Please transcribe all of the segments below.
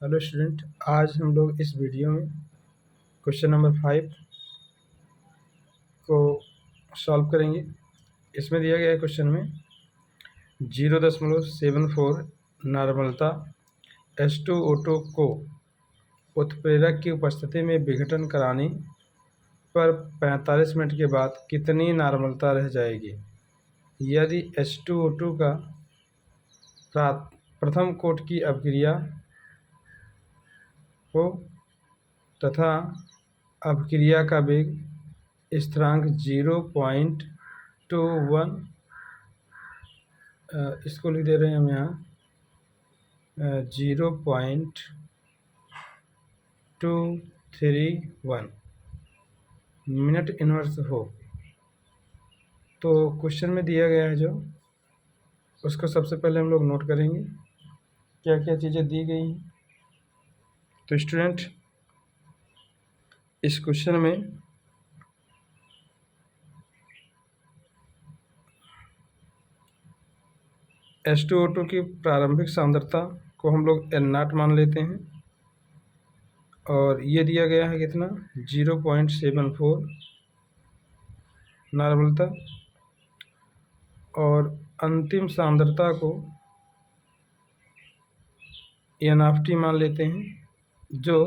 Hello student, आज हम लोग इस वीडियो में क्वेश्चन नंबर 5 को सॉल्व करेंगे। इसमें दिया गया है क्वेश्चन में 0.74 नॉर्मलता H2O2 को उत्प्रेरक की उपस्थिति में विघटन कराने पर 45 मिनट के बाद कितनी नॉर्मलता रह जाएगी। यदि H2O2 का प्रथम कोट की अभिक्रिया हो तथा अभिक्रिया का वेग स्थिरांक 0.21 इसको लिख दे रहे हैं हम यहाँ 0.231 मिनट इनवर्स हो, तो क्वेश्चन में दिया गया है जो उसको सबसे पहले हम लोग नोट करेंगे क्या क्या चीज़ें दी गई हैं। तो स्टूडेंट, इस क्वेश्चन में H2O2 की प्रारंभिक सांद्रता को हम लोग N0 मान लेते हैं और ये दिया गया है कितना 0.74 नॉर्मलता, और अंतिम सांद्रता को N मान लेते हैं जो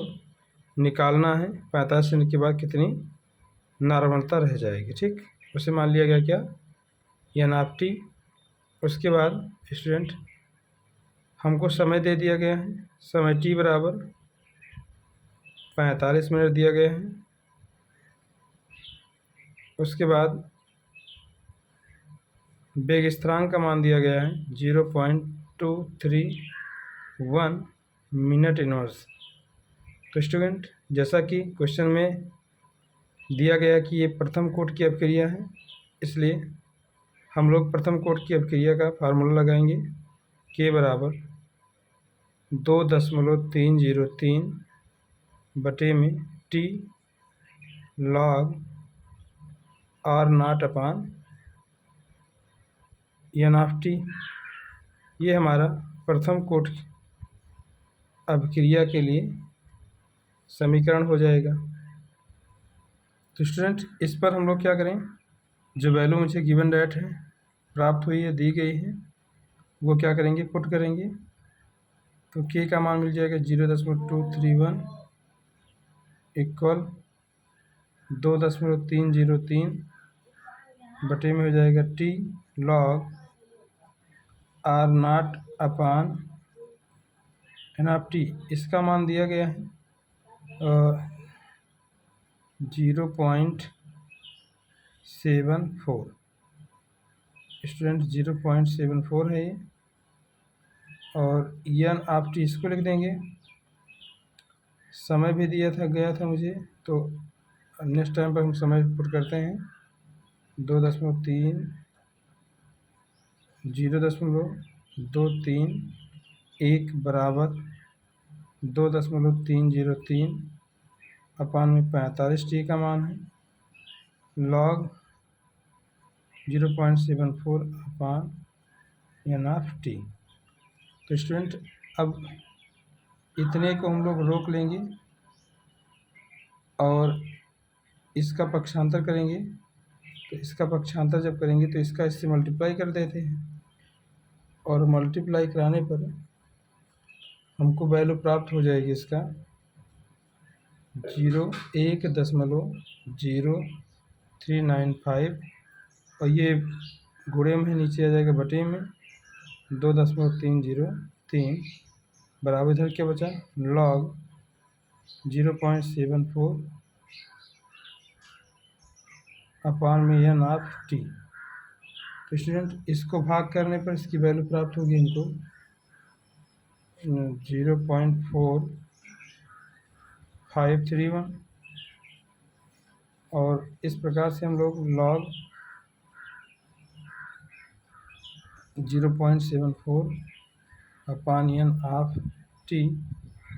निकालना है 45 मिनट के बाद कितनी नॉर्मलता रह जाएगी। ठीक, उसे मान लिया गया क्या N। उसके बाद स्टूडेंट हमको समय दे दिया गया है, समय t बराबर 45 मिनट दिया गया है। उसके बाद वेग स्थिरांक का मान दिया गया है 0.231 मिनट इनवर्स। तो स्टूडेंट, जैसा कि क्वेश्चन में दिया गया कि ये प्रथम कोट की अभिक्रिया है, इसलिए हम लोग प्रथम कोट की अभिक्रिया का फार्मूला लगाएंगे k बराबर 2.303 बटे में t log R0 अपान N। ये हमारा प्रथम कोट अभिक्रिया के लिए समीकरण हो जाएगा। तो स्टूडेंट, इस पर हम लोग क्या करें, जो वैल्यू मुझे गिवन डेट है प्राप्त हुई है दी गई है वो क्या करेंगे, पुट करेंगे। तो k का मान मिल जाएगा 0.231 इक्वल 2.303 बटे में हो जाएगा t log R0 अपान N। इसका मान दिया गया है 0.74 स्टूडेंट, 0.74 है ये, और N इसको लिख देंगे। समय भी दिया था गया था मुझे, तो नेक्स्ट टाइम पर हम समय पुट करते हैं 0.23 बराबर 2.303 अपान में 45 t का मान है log 0.74 अपान N। तो स्टूडेंट, अब इतने को हम लोग रोक लेंगे और इसका पक्षांतर करेंगे। तो इसका पक्षांतर जब करेंगे तो इसका इससे मल्टीप्लाई कर देते हैं, और मल्टीप्लाई कराने पर हमको वैल्यू प्राप्त हो जाएगी इसका 1.0395, और ये गुणे में नीचे आ जाएगा बटे में 2.303 बराबर इधर क्या बचा log 0.74 अपान में N। तो स्टूडेंट, इसको भाग करने पर इसकी वैल्यू प्राप्त होगी हमको 0.4531, और इस प्रकार से हम लोग log 0.74 अपान N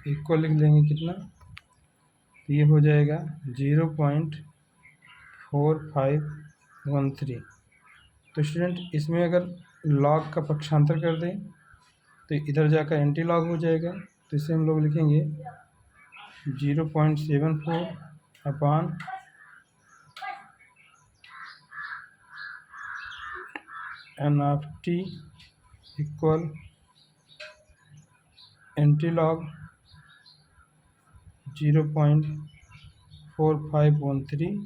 इक्वल लिख लेंगे कितना, तो ये हो जाएगा 0.4513। तो स्टूडेंट, इसमें अगर log का पक्षांतर कर दें तो इधर जाकर एंटी लॉग हो जाएगा, तो इसे हम लोग लिखेंगे 0.74 upon n of t equal antilog 0.4513।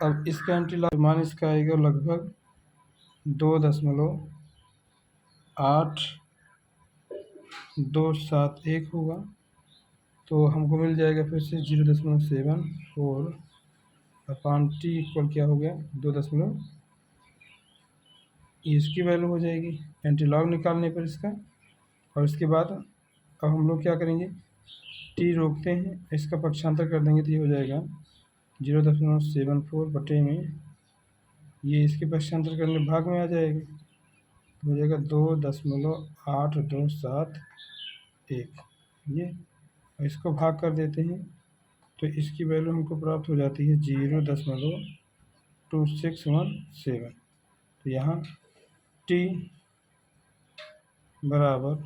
अब इसका एंटीलॉग मान इसका आएगा लगभग 2.8271 होगा। तो हमको मिल जाएगा फिर से 0.74 अपान टी इक्वल क्या हो गया 2 ये इसकी वैल्यू हो जाएगी एंटीलॉग निकालने पर इसका। और इसके बाद अब हम लोग क्या करेंगे, टी रोकते हैं, इसका पक्षांतर कर देंगे तो ये हो जाएगा 0.74 बटे में ये इसके पक्षांतर करने भाग में आ जाएगा तो हो जाएगा 2.8271 ये। इसको भाग कर देते हैं तो इसकी वैल्यू हमको प्राप्त हो जाती है 0.2617। तो यहाँ टी बराबर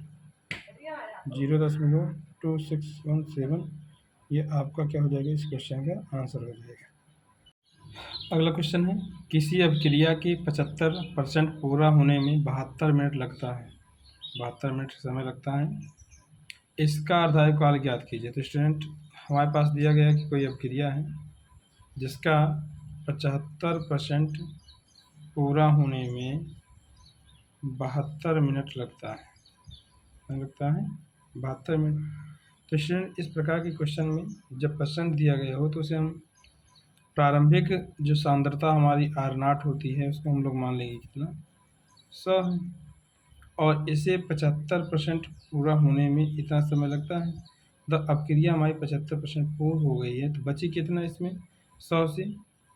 0.2617 ये आपका क्या हो जाएगा, इस क्वेश्चन का आंसर हो जाएगा। अगला क्वेश्चन है, किसी अभिक्रिया की 75% पूरा होने में 72 मिनट लगता है, 72 मिनट समय लगता है, इसका अर्धायु काल ज्ञात कीजिए। तो स्टूडेंट हमारे पास दिया गया है कि कोई अभिक्रिया है जिसका 75% पूरा होने में 72 मिनट लगता है, 72 मिनट। तो स्टूडेंट इस प्रकार के क्वेश्चन में जब परसेंट दिया गया हो तो उसे हम प्रारंभिक जो सांद्रता हमारी R0 होती है उसको हम लोग मान लेंगे कितना 100 है, और इसे 75% पूरा होने में इतना समय लगता है। तो अभिक्रिया हमारी 75% पूर्ण हो गई है, तो बची कितना इसमें 100 से,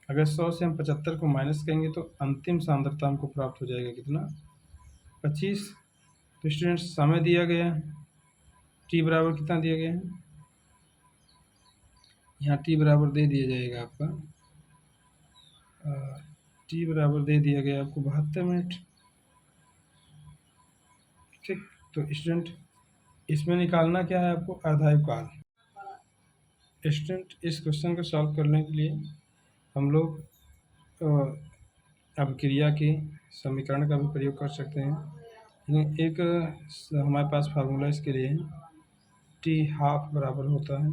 अगर 100 से हम 75 को माइनस करेंगे तो अंतिम सांद्रता हमको प्राप्त हो जाएगा कितना 25। तो स्टूडेंट समय दिया गया है टी बराबर कितना दिया गया है, यहाँ टी बराबर दे दिया जाएगा आपका टी बराबर दे दिया गया आपको 72 मिनट। ठीक, तो स्टूडेंट इसमें निकालना क्या है आपको अर्धायु काल। स्टूडेंट इस क्वेश्चन को सॉल्व करने के लिए हम लोग अभिक्रिया के समीकरण का भी प्रयोग कर सकते हैं। एक हमारे पास फार्मूला इसके लिए है, टी हाफ बराबर होता है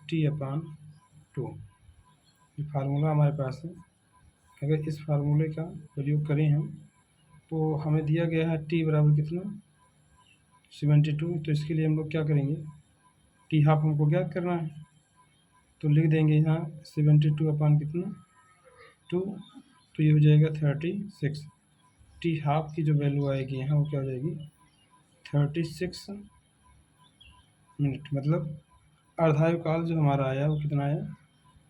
टी अपान 2। ये फार्मूला हमारे पास है। अगर इस फार्मूले का प्रयोग करें हम तो हमें दिया गया है टी बराबर कितना 72। तो इसके लिए हम लोग क्या करेंगे, टी हाफ हमको ज्ञात करना है तो लिख देंगे यहाँ 72 अपान कितना 2, तो ये हो जाएगा 36। टी हाफ की जो वैल्यू आएगी यहाँ वो क्या हो जाएगी 36 मिनट, मतलब अर्धायु काल जो हमारा आया वो कितना आया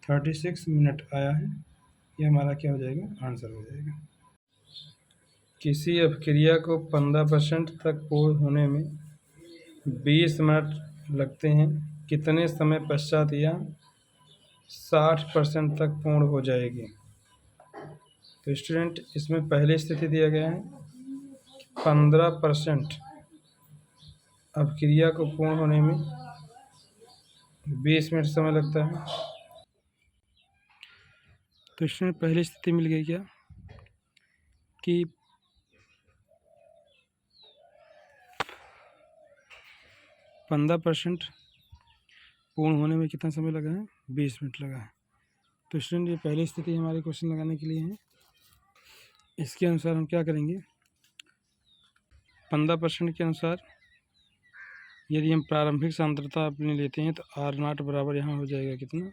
36 मिनट आया है। ये हमारा क्या हो जाएगा आंसर हो जाएगा। किसी अभिक्रिया को 15% तक पूर्ण होने में 20 मिनट लगते हैं, कितने समय पश्चात यह 60% तक पूर्ण हो जाएगी। तो स्टूडेंट इसमें पहली स्थिति दिया गया है 15% अभिक्रिया को पूर्ण होने में 20 मिनट समय लगता है। तो स्टूडेंट पहली स्थिति मिल गई क्या कि 15% पूर्ण होने में कितना समय लगा है 20 मिनट लगा है। तो स्टूडेंट ये पहली स्थिति हमारे क्वेश्चन लगाने के लिए है। इसके अनुसार हम क्या करेंगे, 15% के अनुसार यदि हम प्रारंभिक सांद्रता अपनी लेते हैं तो R0 बराबर यहाँ हो जाएगा कितना,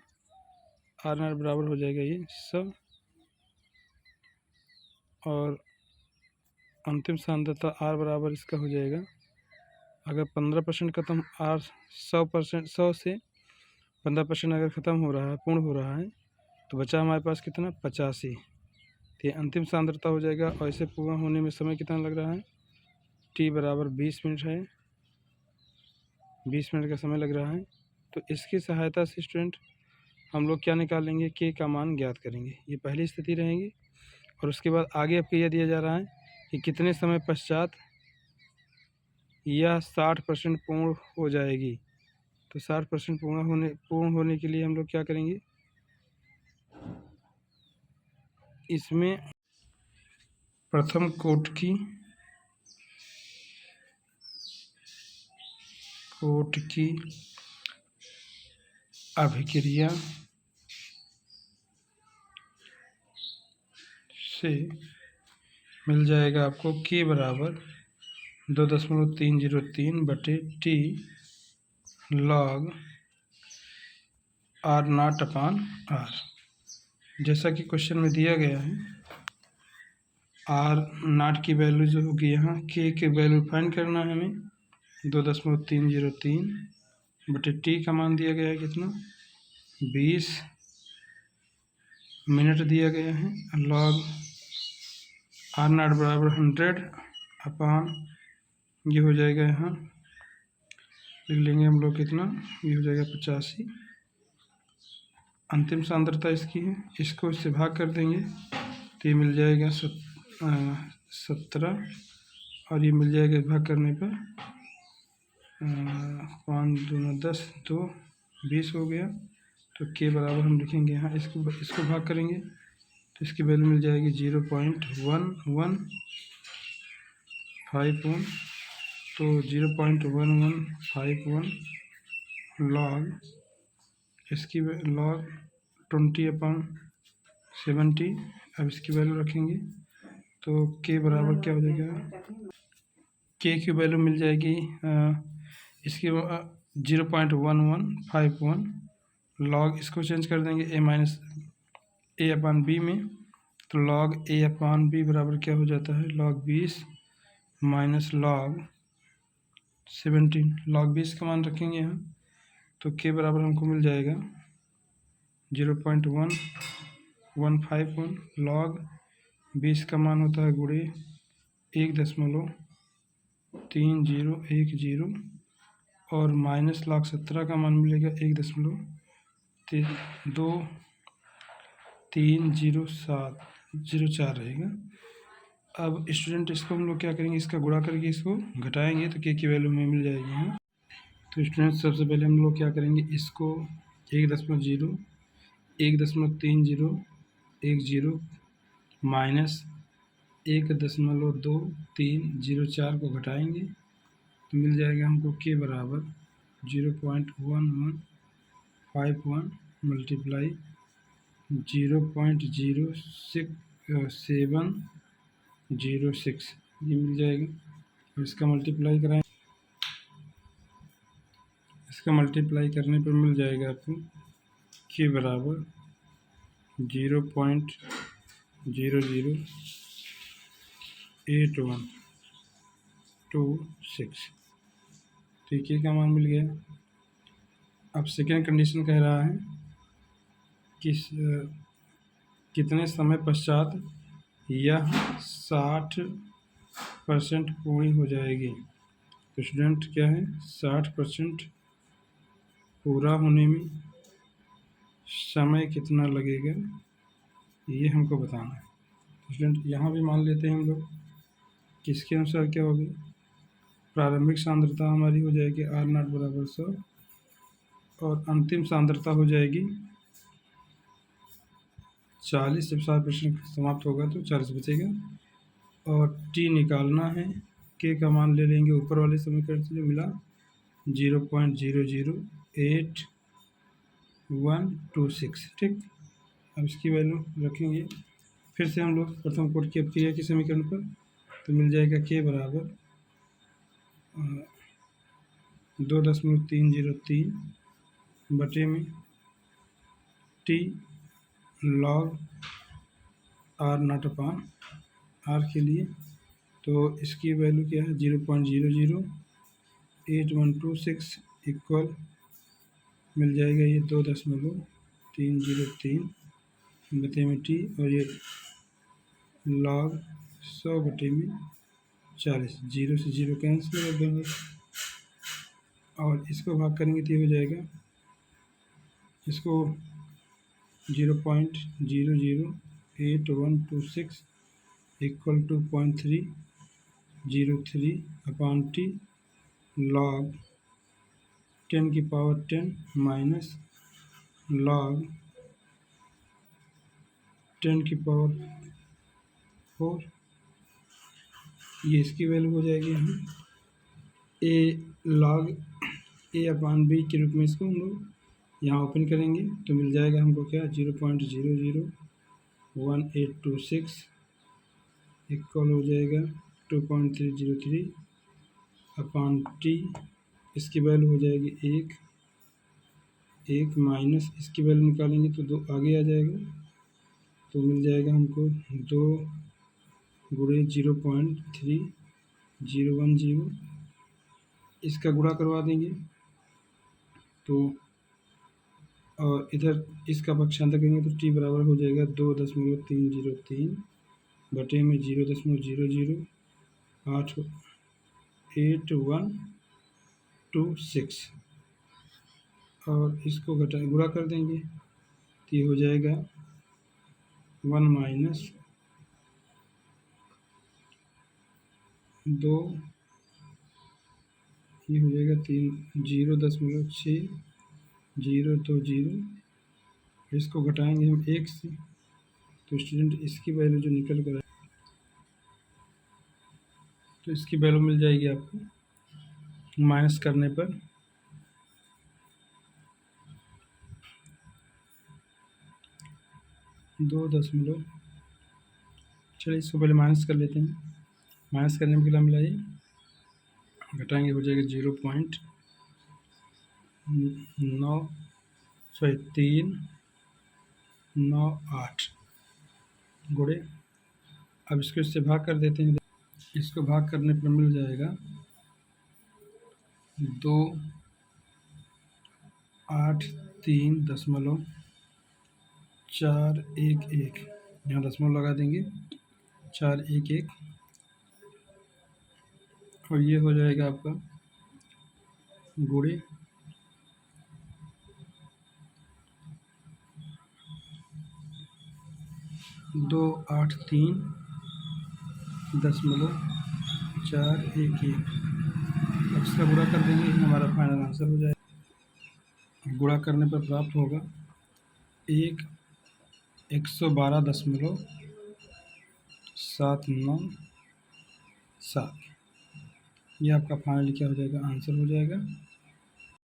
R0 बराबर हो जाएगा ये 100, और अंतिम सांद्रता R बराबर इसका हो जाएगा, अगर 15% ख़त्म R 100% 100 से 15% अगर ख़त्म हो रहा है पूर्ण हो रहा है तो बचा हमारे पास कितना 85। तो ये अंतिम सांद्रता हो जाएगा, और इसे पूर्ण होने में समय कितना लग रहा है टी बराबर 20 मिनट है, 20 मिनट का समय लग रहा है। तो इसकी सहायता से स्टूडेंट हम लोग क्या निकालेंगे, के का मान ज्ञात करेंगे। ये पहली स्थिति रहेगी, और उसके बाद आगे अभिक्रिया दिया जा रहा है कि कितने समय पश्चात यह 60% पूर्ण हो जाएगी। तो 60% पूर्ण होने के लिए हम लोग क्या करेंगे, इसमें प्रथम कोट की अभिक्रिया से मिल जाएगा आपको k बराबर 2.303/t log r0/r। जैसा कि क्वेश्चन में दिया गया है, r0 की वैल्यू जो होगी यहाँ k की वैल्यू फाइंड करना है हमें। 2.303/t का मान दिया गया है कितना, 20 मिनट दिया गया है। log r0 बराबर 100/, ये हो जाएगा यहाँ लिख लेंगे हम लोग कितना, ये हो जाएगा 85। अंतिम सांद्रता इसकी है, इसको इससे भाग कर देंगे तो ये मिल जाएगा 17, और ये मिल जाएगा भाग करने पर 5 दूना 10, 2 20 हो गया। तो के बराबर हम लिखेंगे यहाँ, इसको भाग करेंगे तो इसकी वैल्यू मिल जाएगी 0.1151। तो 0.1151 log इसकी log 20/70। अब इसकी वैल्यू रखेंगे तो के बराबर क्या हो जाएगा, के की वैल्यू मिल जाएगी इसकी 0.1151 log, इसको चेंज कर देंगे a/b में। तो log a/b बराबर क्या हो जाता है, log 20 माइनस log 17। log 20 का मान रखेंगे यहाँ, तो के बराबर हमको मिल जाएगा 0.1151 log 20 का मान होता है गुणे 1.3010 और माइनस log 17 का मान मिलेगा 1.230704 रहेगा। अब स्टूडेंट इसको हम लोग क्या करेंगे, इसका गुणा करके इसको घटाएंगे तो के की वैल्यू हमें मिल जाएगी यहाँ। तो स्टूडेंट सबसे पहले हम लोग क्या करेंगे, इसको 1.3010 माइनस 1.2304 को घटाएंगे तो मिल जाएगा हमको के बराबर 0.1151 मल्टीप्लाई 0.0706 ये मिल जाएगा। और इसका मल्टीप्लाई कराएं, इसका मल्टीप्लाई करने पर मिल जाएगा आपको के बराबर 0.00812 तो के का मान मिल गया। अब सेकेंड कंडीशन कह रहा है कि कितने समय पश्चात यह 60% पूरी हो जाएगी। तो स्टूडेंट क्या है, 60% पूरा होने में समय कितना लगेगा ये हमको बताना है। तो स्टूडेंट यहाँ भी मान लेते हैं हम लोग कि इसके अनुसार क्या होगी, प्रारंभिक सांद्रता हमारी हो जाएगी r0 बराबर 100 और अंतिम सांद्रता हो जाएगी 40। जब 60% समाप्त होगा तो 40 बचेगा और t निकालना है। के का मान ले लेंगे ऊपर वाले समीकरण से जो मिला 0.00812 ठीक। अब इसकी वैल्यू रखेंगे फिर से हम लोग प्रथम कोट की अभिक्रिया के समीकरण पर, तो मिल जाएगा के बराबर 2.303 t log r0/r के लिए। तो इसकी वैल्यू क्या है 0.00812 इक्वल मिल जाएगा ये 2.303/t और ये log 100/40। 0 से 0 कैंसिल कर देंगे और इसको भाग करेंगे तो ये हो जाएगा, इसको 0.00812 equal to 0.303/t log 10⁻10 minus log 10⁴, ये इसकी वैल्यू हो जाएगी। हम ए log a/b के रूप में इसको हम लोग यहाँ ओपन करेंगे तो मिल जाएगा हमको क्या 0.001826 इक्वल हो जाएगा 2.303/t। इसकी वैल्यू हो जाएगी 1 माइनस इसकी वैल्यू निकालेंगे तो 2 आगे आ जाएगा, तो मिल जाएगा हमको 2 गुणे 0.3010। इसका गुणा करवा देंगे तो और इधर इसका पक्षांतर करेंगे तो t बराबर हो जाएगा 2.303 बटे में 0.008126 और इसको गुणा कर देंगे तो ये हो जाएगा 1 माइनस 2, ये हो जाएगा 0.6020। इसको घटाएंगे हम 1 से तो स्टूडेंट इसकी वैल्यू जो निकल कर तो इसकी वैल्यू मिल जाएगी आपको माइनस करने पर 2 चलिए इसको पहले माइनस कर लेते हैं। माइनस करने में कितना मिला, ये घटाएंगे हो जाएगा 0.398 गुणे। अब इसको इससे भाग कर देते हैं, इसको भाग करने पर मिल जाएगा 283.411, यहाँ दशमलव लगा देंगे 411 और ये हो जाएगा आपका गुणे 283.411। अब इसका गुणा कर देंगे, हमारा फाइनल आंसर हो जाएगा। गुणा करने पर प्राप्त होगा 112.797। ये आपका फाइनल क्या हो जाएगा, आंसर हो जाएगा।